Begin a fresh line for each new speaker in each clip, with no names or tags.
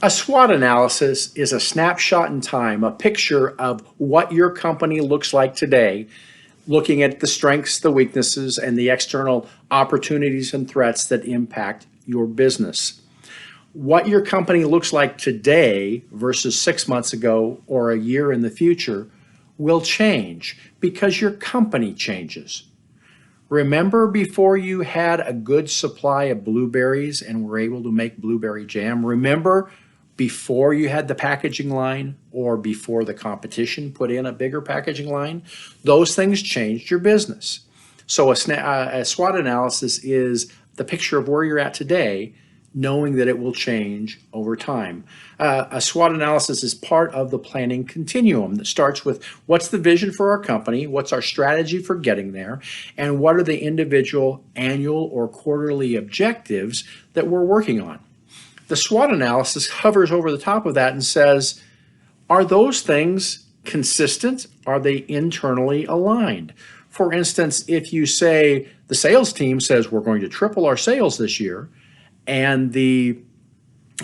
A SWOT analysis is a snapshot in time, a picture of what your company looks like today, looking at the strengths, the weaknesses, and the external opportunities and threats that impact your business. What your company looks like today versus 6 months ago or a year in the future will change because your company changes. Remember before you had a good supply of blueberries and were able to make blueberry jam? Remember before you had the packaging line or before the competition put in a bigger packaging line? Those things changed your business. So a SWOT analysis is the picture of where you're at today, knowing that it will change over time. A SWOT analysis is part of the planning continuum that starts with what's the vision for our company, what's our strategy for getting there, and what are the individual annual or quarterly objectives that we're working on. The SWOT analysis hovers over the top of that and says, are those things consistent? Are they internally aligned? For instance, if you say the sales team says we're going to triple our sales this year, and the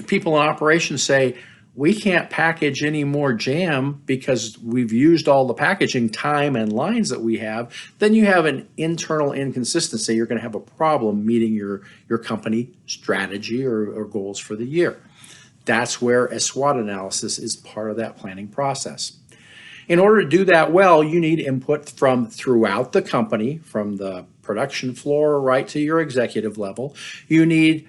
people in operations say, we can't package any more jam because we've used all the packaging time and lines that we have, then you have an internal inconsistency. You're going to have a problem meeting your company strategy or goals for the year. That's where a SWOT analysis is part of that planning process. In order to do that well, you need input from throughout the company, from the production floor right to your executive level. You need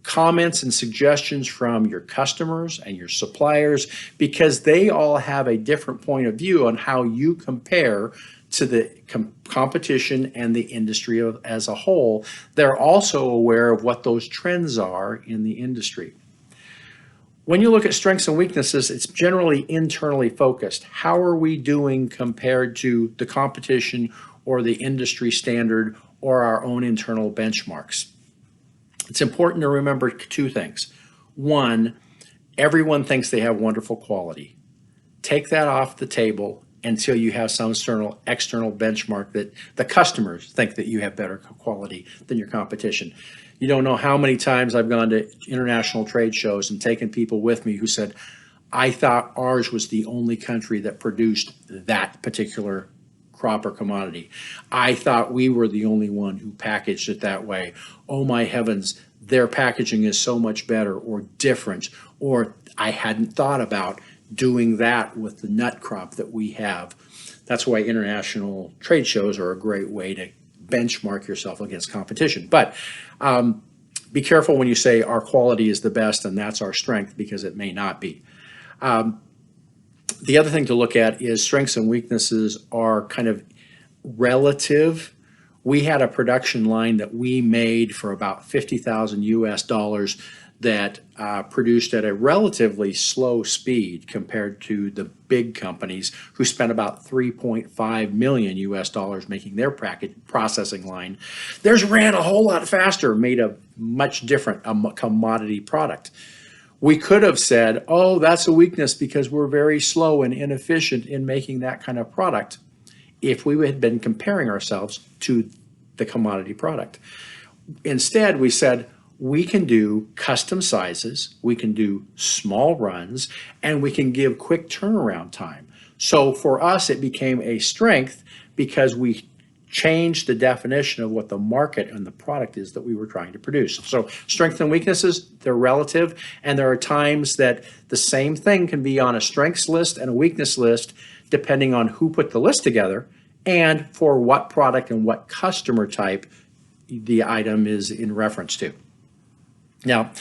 comments and suggestions from your customers and your suppliers because they all have a different point of view on how you compare to the competition and the industry as a whole. They're also aware of what those trends are in the industry. When you look at strengths and weaknesses, it's generally internally focused. How are we doing compared to the competition or the industry standard or our own internal benchmarks? It's important to remember two things. One, everyone thinks they have wonderful quality. Take that off the table until you have some external benchmark that the customers think that you have better quality than your competition. You don't know how many times I've gone to international trade shows and taken people with me who said, I thought ours was the only country that produced that particular crop or commodity. I thought we were the only one who packaged it that way. Oh my heavens, their packaging is so much better or different, or I hadn't thought about doing that with the nut crop that we have. That's why international trade shows are a great way to benchmark yourself against competition. But be careful when you say our quality is the best and that's our strength, because it may not be. The other thing to look at is strengths and weaknesses are kind of relative. We had a production line that we made for about 50,000 US dollars that produced at a relatively slow speed compared to the big companies who spent about 3.5 million US dollars making their processing line. Theirs ran a whole lot faster, made a much different commodity product. We could have said, oh, that's a weakness because we're very slow and inefficient in making that kind of product, if we had been comparing ourselves to the commodity product. Instead, we said, we can do custom sizes, we can do small runs, and we can give quick turnaround time. So for us, it became a strength because we changed the definition of what the market and the product is that we were trying to produce. So strengths and weaknesses, they're relative, and there are times that the same thing can be on a strengths list and a weakness list depending on who put the list together and for what product and what customer type the item is in reference to. Now,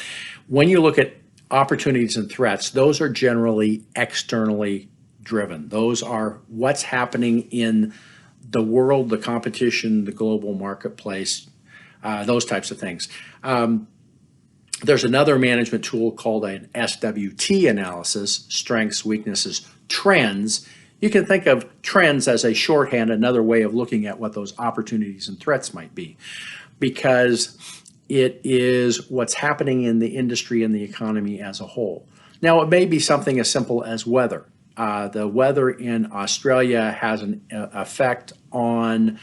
when you look at opportunities and threats, those are generally externally driven. Those are what's happening in the world, the competition, the global marketplace, those types of things. There's another management tool called an SWT analysis, strengths, weaknesses, trends. You can think of trends as a shorthand, another way of looking at what those opportunities and threats might be, because it is what's happening in the industry and the economy as a whole. Now, it may be something as simple as weather. The weather in Australia has an effect on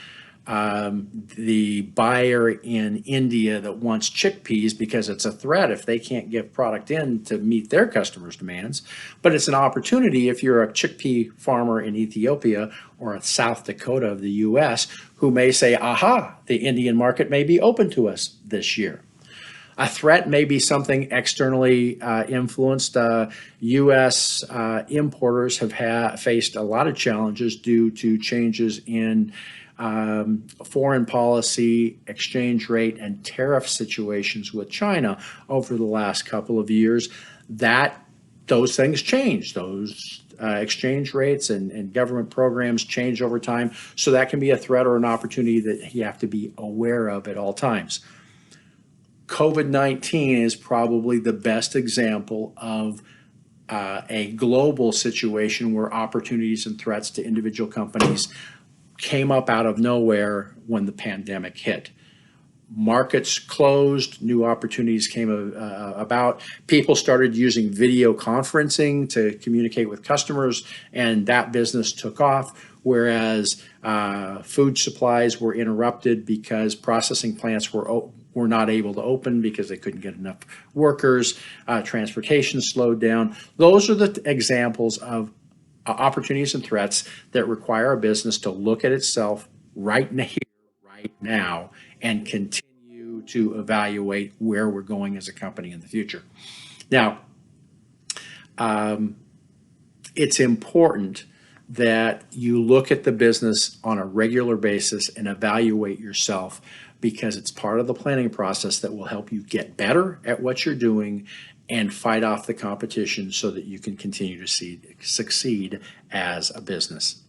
the buyer in India that wants chickpeas because it's a threat if they can't get product in to meet their customers' demands. But it's an opportunity if you're a chickpea farmer in Ethiopia or in South Dakota of the US who may say, aha, the Indian market may be open to us this year. A threat may be something externally influenced. U.S. Importers have faced a lot of challenges due to changes in foreign policy, exchange rate, and tariff situations with China over the last couple of years. Those things change. Those exchange rates and government programs change over time. So that can be a threat or an opportunity that you have to be aware of at all times. COVID-19 is probably the best example of a global situation where opportunities and threats to individual companies came up out of nowhere when the pandemic hit. Markets closed, new opportunities came about. People started using video conferencing to communicate with customers, and that business took off. Whereas food supplies were interrupted because processing plants were not able to open because they couldn't get enough workers. Transportation slowed down. Those are the examples of opportunities and threats that require a business to look at itself right here, right now, and continue to evaluate where we're going as a company in the future. Now, it's important that you look at the business on a regular basis and evaluate yourself, because it's part of the planning process that will help you get better at what you're doing and fight off the competition so that you can continue to succeed as a business.